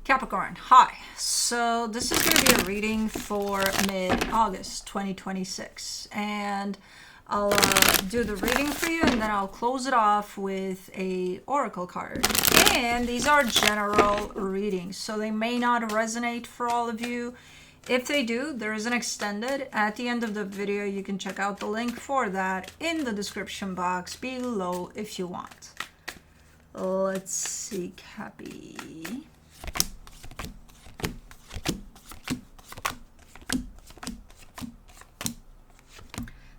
Capricorn, hi. So this is going to be a reading for mid-August 2026. And I'll do the reading for you and then I'll close it off with a oracle card. And these are general readings, so they may not resonate for all of you. If they do, there is an extended. At the end of the video, you can check out the link for that in the description box below if you want. Let's see, Cappy.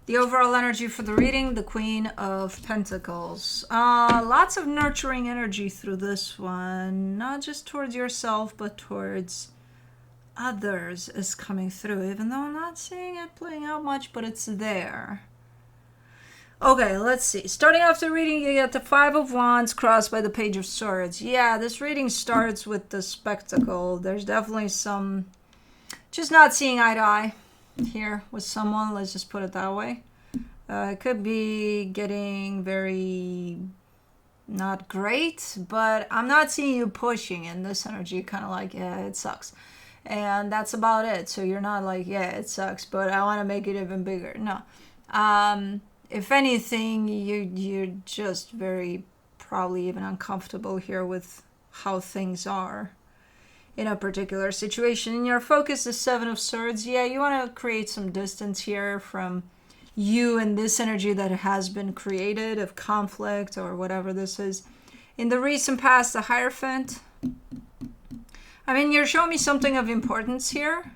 The overall energy for the reading, the Queen of Pentacles. Lots of nurturing energy through this one. Not just towards yourself, but towards others is coming through. Even though I'm not seeing it playing out much, but it's there. Okay, let's see. Starting off the reading, you get the Five of Wands crossed by the Page of Swords. Yeah, this reading starts with the spectacle. There's definitely some... just not seeing eye to eye here with someone, let's just put it that way. It could be getting very not great, but I'm not seeing you pushing in this energy, kind of like, yeah, it sucks. And that's about it. So you're not like, yeah, it sucks, but I want to make it even bigger. No. If anything, you're just very probably even uncomfortable here with how things are in a particular situation. And your focus is Seven of Swords. Yeah, you want to create some distance here from you and this energy that has been created of conflict or whatever this is. In the recent past, the Hierophant. I mean, you're showing me something of importance here.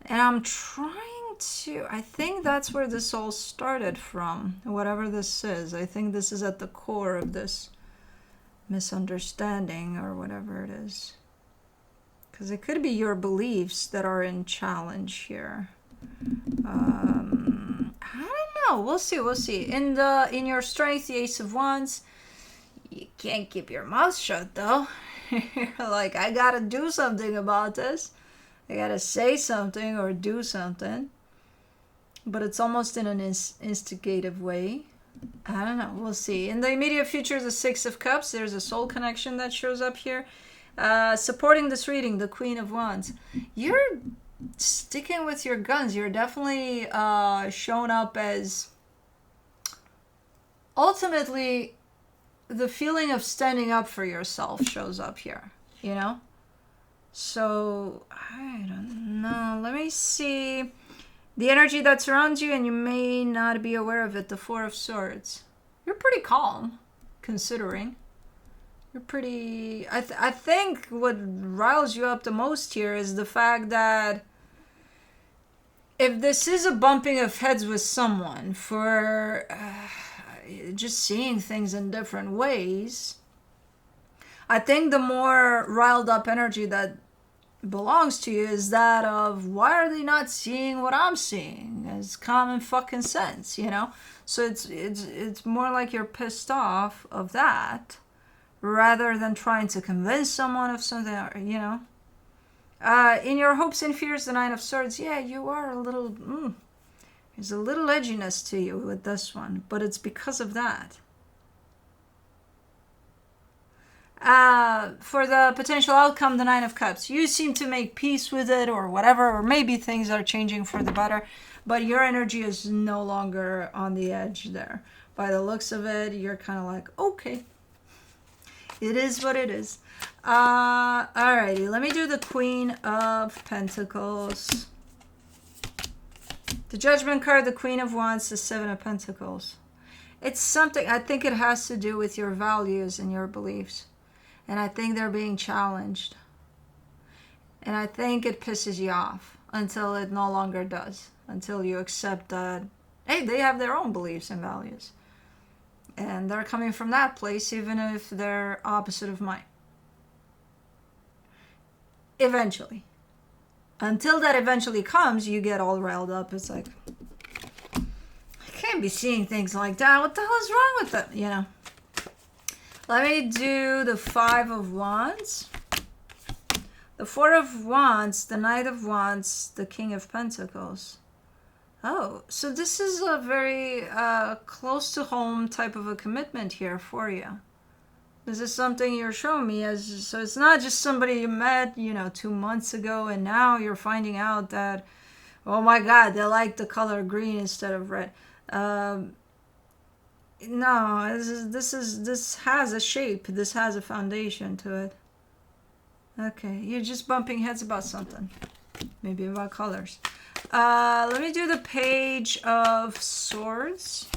And I'm trying to... I think that's where this all started from. Whatever this is. I think this is at the core of this misunderstanding or whatever it is. Because it could be your beliefs that are in challenge here. I don't know. We'll see. We'll see. In your strength, the Ace of Wands, you can't keep your mouth shut though. You're like, I gotta do something about this. I gotta say something or do something. But it's almost in an instigative way. I don't know. We'll see. In the immediate future, the Six of Cups, there's a soul connection that shows up here. Supporting this reading, the Queen of Wands. You're sticking with your guns. You're definitely shown up as ultimately the feeling of standing up for yourself shows up here, you know? So, I don't know. Let me see the energy that surrounds you, and you may not be aware of it, the Four of Swords. You're pretty calm, considering. You're pretty... I think what riles you up the most here is the fact that if this is a bumping of heads with someone for just seeing things in different ways, I think the more riled up energy that belongs to you is that of, why are they not seeing what I'm seeing? It's common fucking sense, you know? So it's more like you're pissed off of that, rather than trying to convince someone of something, you know. In your hopes and fears, the Nine of Swords, yeah, you are a little, there's a little edginess to you with this one, but it's because of that. For the potential outcome, the Nine of Cups, you seem to make peace with it or whatever, or maybe things are changing for the better, but your energy is no longer on the edge there. By the looks of it, you're kind of like, okay. It is what it is. Alrighty, let me do the Queen of Pentacles. The Judgment card, the Queen of Wands, the Seven of Pentacles. It's something, I think it has to do with your values and your beliefs. And I think they're being challenged. And I think it pisses you off until it no longer does. Until you accept that, hey, they have their own beliefs and values. And they're coming from that place, even if they're opposite of mine. Eventually. Until that eventually comes, you get all riled up. It's like, I can't be seeing things like that. What the hell is wrong with them? You know. Let me do the Five of Wands. The Four of Wands, the Knight of Wands, the King of Pentacles. Oh, so this is a very close to home type of a commitment here for you. This is something you're showing me as, so it's not just somebody you met, 2 months ago, and now you're finding out that, oh my God, they like the color green instead of red. No, this has a shape. This has a foundation to it. Okay, you're just bumping heads about something. Maybe about colors. Let me do the Page of Swords.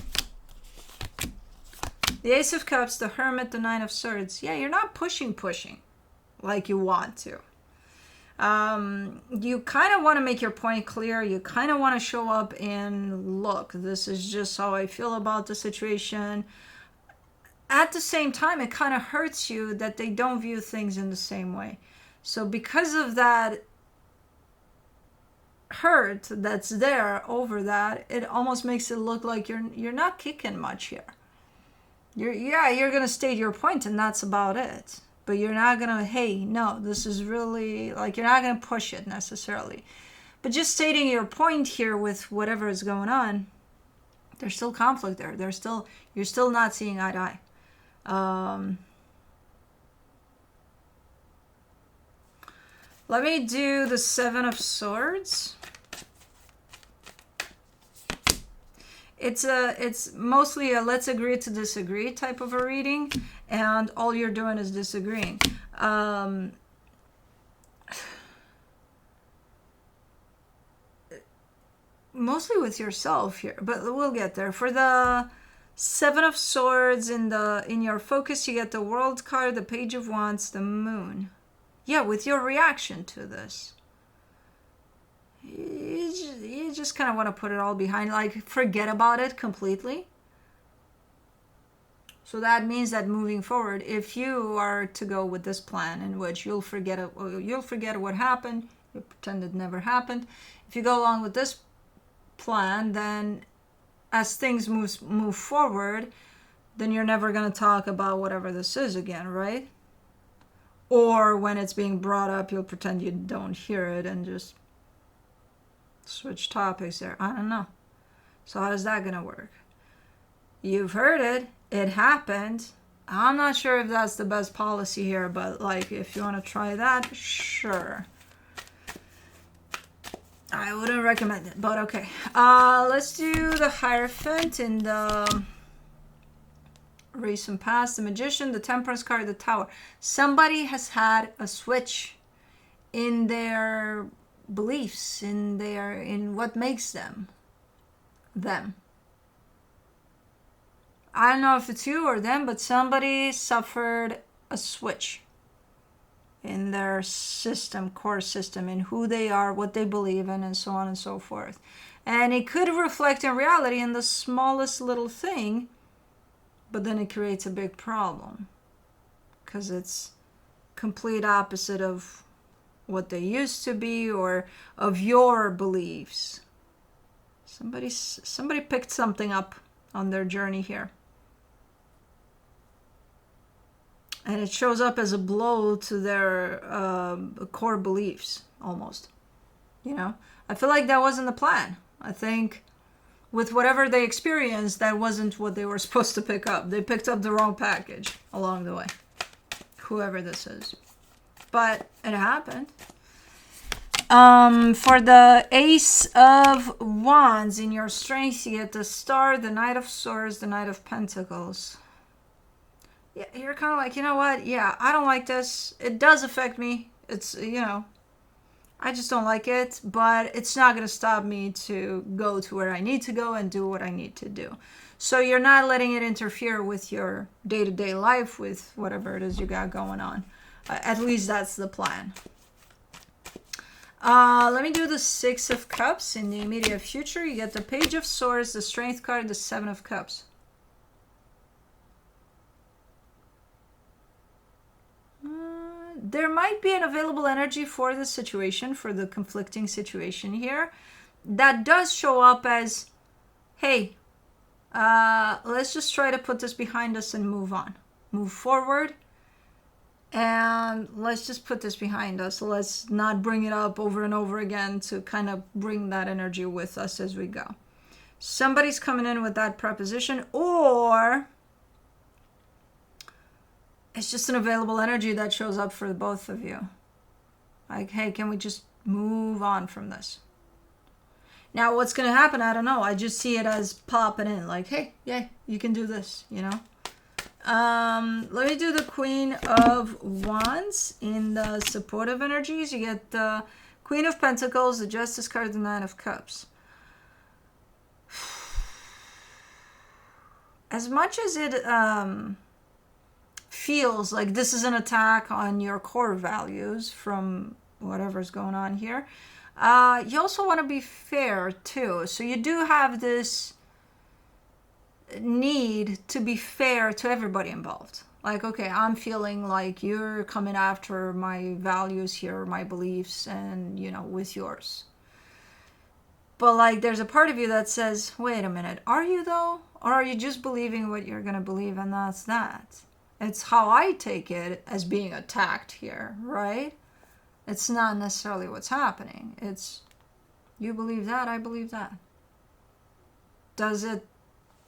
The Ace of Cups, the Hermit, the Nine of Swords. Yeah, you're not pushing like you want to. You kind of want to make your point clear. You kind of want to show up and look, this is just how I feel about the situation. At the same time, it kind of hurts you that they don't view things in the same way. So because of that hurt that's there over that, it almost makes it look like you're not kicking much here. You're gonna state your point and that's about it. But you're not gonna, hey, no, this is really, like, you're not gonna push it necessarily. But just stating your point here with whatever is going on, there's still conflict there. You're still not seeing eye to eye. Let me do the Seven of Swords. It's mostly a let's agree to disagree type of a reading, and all you're doing is disagreeing. Mostly with yourself here, but we'll get there. For the Seven of Swords, in your focus, you get the World card, the Page of Wands, the Moon. Yeah, with your reaction to this. You just kind of want to put it all behind, like forget about it completely. So that means that moving forward, if you are to go with this plan in which you'll forget what happened, you pretend it never happened. If you go along with this plan, then as things move forward, then you're never going to talk about whatever this is again, right? Or when it's being brought up, you'll pretend you don't hear it and just switch topics there. I don't know. So how's that gonna work? You've heard it. It happened. I'm not sure if that's the best policy here, but like if you want to try that, sure. I wouldn't recommend it, but okay. Let's do the Hierophant in the recent past, the Magician, the Temperance card, the Tower. Somebody has had a switch in their beliefs, in what makes them. I don't know if it's you or them, but somebody suffered a switch in their system, core system, in who they are, what they believe in, and so on and so forth. And it could reflect in reality in the smallest little thing, but then it creates a big problem because it's complete opposite of what they used to be or of your beliefs. Somebody picked something up on their journey here. And it shows up as a blow to their core beliefs, almost. I feel like that wasn't the plan. I think with whatever they experienced, that wasn't what they were supposed to pick up. They picked up the wrong package along the way. Whoever this is. But it happened. For the Ace of Wands, in your strength, you get the Star, the Knight of Swords, the Knight of Pentacles. Yeah, you're kind of like, you know what? Yeah, I don't like this. It does affect me. It's, I just don't like it. But it's not going to stop me to go to where I need to go and do what I need to do. So you're not letting it interfere with your day-to-day life, with whatever it is you got going on. At least that's the plan. Let me do the Six of Cups. In the immediate future, you get the Page of Swords, the Strength card, the Seven of Cups. There might be an available energy for the situation, for the conflicting situation here. That does show up as, hey, let's just try to put this behind us and move on. Move forward. And let's just put this behind us. Let's not bring it up over and over again to kind of bring that energy with us as we go. Somebody's coming in with that proposition, or it's just an available energy that shows up for both of you. Like, hey, can we just move on from this? Now, what's going to happen? I don't know. I just see it as popping in. Like, hey, yeah, you can do this, you know? Let me do the Queen of Wands in the supportive energies. You get the Queen of Pentacles, the Justice card, the Nine of Cups. As much as it feels like this is an attack on your core values from whatever's going on here, you also want to be fair too. So you do have this need to be fair to everybody involved. Like, okay, I'm feeling like you're coming after my values here, my beliefs, and, you know, with yours. But, like, there's a part of you that says, wait a minute, are you though? Or are you just believing what you're going to believe and that's that? It's how I take it as being attacked here, right? It's not necessarily what's happening. It's, you believe that, I believe that. Does it,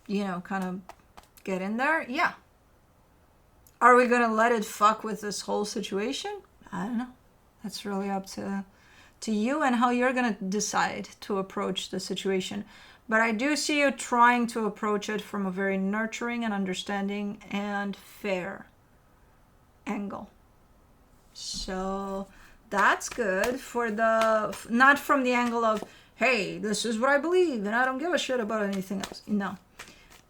you know, kind of get in there? Yeah. Are we going to let it fuck with this whole situation? I don't know. That's really up to you and how you're going to decide to approach the situation. But I do see you trying to approach it from a very nurturing and understanding and fair angle. So that's good for the, not from the angle of, hey, this is what I believe and I don't give a shit about anything else. No.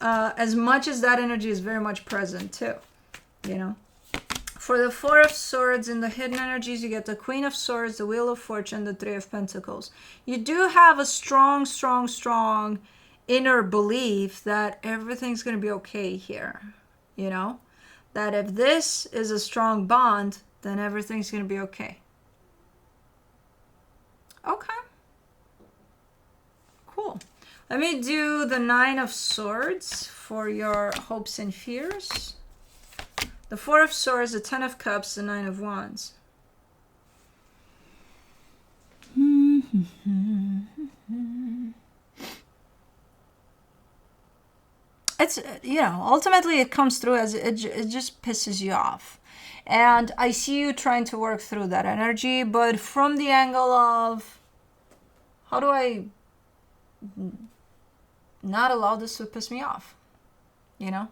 As much as that energy is very much present too, you know. For the Four of Swords in the hidden energies, you get the Queen of Swords, the Wheel of Fortune, the Three of Pentacles. You do have a strong inner belief that everything's going to be okay here, you know. That if this is a strong bond, then everything's going to be okay. Okay. Cool. Let me do the Nine of Swords for your hopes and fears. The Four of Swords, the Ten of Cups, the Nine of Wands. It's, you know, ultimately it comes through as it just pisses you off. And I see you trying to work through that energy, but from the angle of, how do I not allow this to piss me off? You know?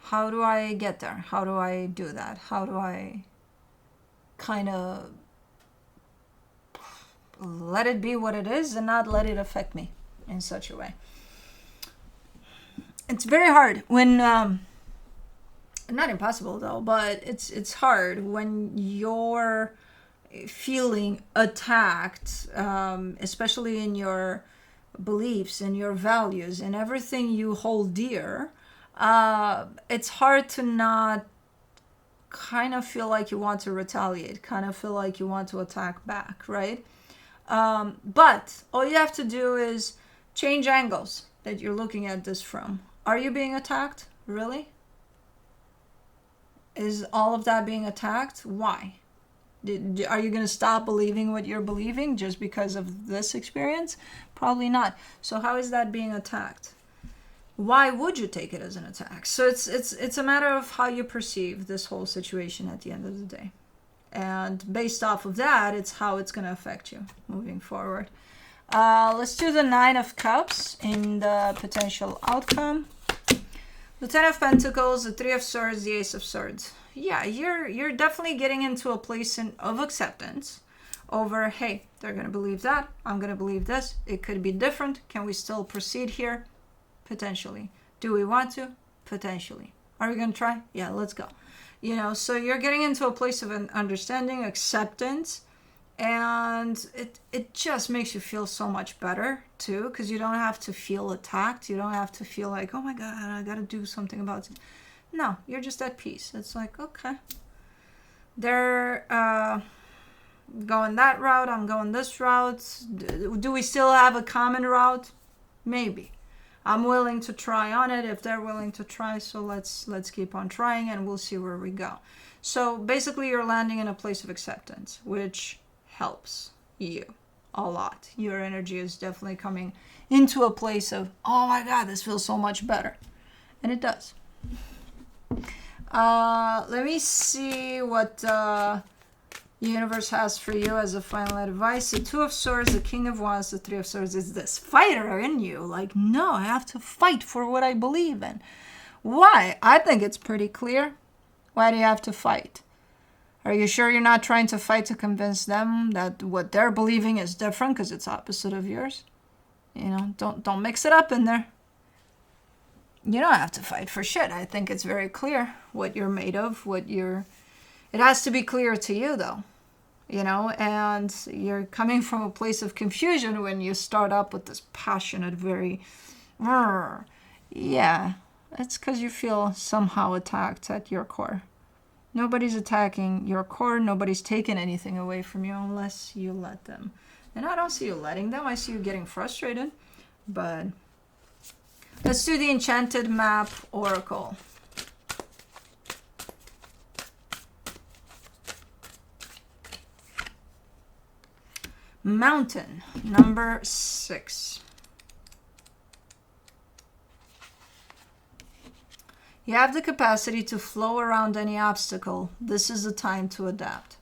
How do I get there? How do I do that? How do I kind of let it be what it is and not let it affect me in such a way? It's very hard when, not impossible though, but it's hard when you're feeling attacked, especially in your beliefs and your values and everything you hold dear. It's hard to not kind of feel like you want to retaliate, kind of feel like you want to attack back, right? But all you have to do is change angles that you're looking at this from. Are you being attacked? Really? Is all of that being attacked? Why? Are you going to stop believing what you're believing just because of this experience? Probably not. So how is that being attacked? Why would you take it as an attack? So it's a matter of how you perceive this whole situation at the end of the day. And based off of that, it's how it's going to affect you moving forward. Let's do the Nine of Cups in the potential outcome. The Ten of Pentacles, the Three of Swords, the Ace of Swords. Yeah, you're definitely getting into a place of acceptance over, hey, they're going to believe that. I'm going to believe this. It could be different. Can we still proceed here? Potentially. Do we want to? Potentially. Are we going to try? Yeah, let's go. You know, so you're getting into a place of an understanding, acceptance, and it just makes you feel so much better too, because you don't have to feel attacked. You don't have to feel like, oh my God, I got to do something about it. No, you're just at peace. It's like, okay, they're going that route. I'm going this route. Do we still have a common route? Maybe. I'm willing to try on it if they're willing to try. So let's keep on trying and we'll see where we go. So basically you're landing in a place of acceptance, which helps you a lot. Your energy is definitely coming into a place of, oh my God, this feels so much better. And it does. Let me see what the universe has for you as a final advice. The Two of Swords, the King of Wands, the Three of Swords is this fighter in you. Like, no, I have to fight for what I believe in. Why? I think it's pretty clear. Why do you have to fight? Are you sure you're not trying to fight to convince them that what they're believing is different because it's opposite of yours? You know, don't mix it up in there. You don't have to fight for shit. I think it's very clear what you're made of, it has to be clear to you though. You know, and you're coming from a place of confusion when you start up with this passionate, very, yeah, it's because you feel somehow attacked at your core. Nobody's attacking your core. Nobody's taking anything away from you unless you let them. And I don't see you letting them. I see you getting frustrated. But let's do the Enchanted Map Oracle. Mountain, number 6. You have the capacity to flow around any obstacle. This is the time to adapt.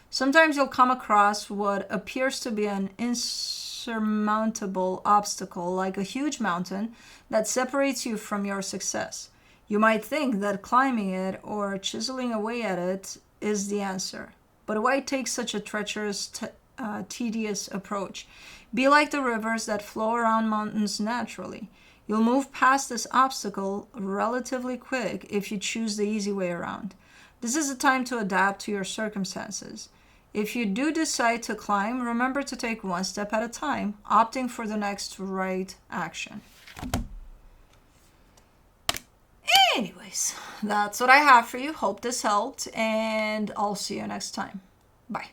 Sometimes you'll come across what appears to be an insurmountable obstacle, like a huge mountain that separates you from your success. You might think that climbing it or chiseling away at it is the answer. But why take such a treacherous, tedious approach? Be like the rivers that flow around mountains naturally. You'll move past this obstacle relatively quick if you choose the easy way around. This is a time to adapt to your circumstances. If you do decide to climb, remember to take one step at a time, opting for the next right action. Anyways, that's what I have for you. Hope this helped, and I'll see you next time. Bye.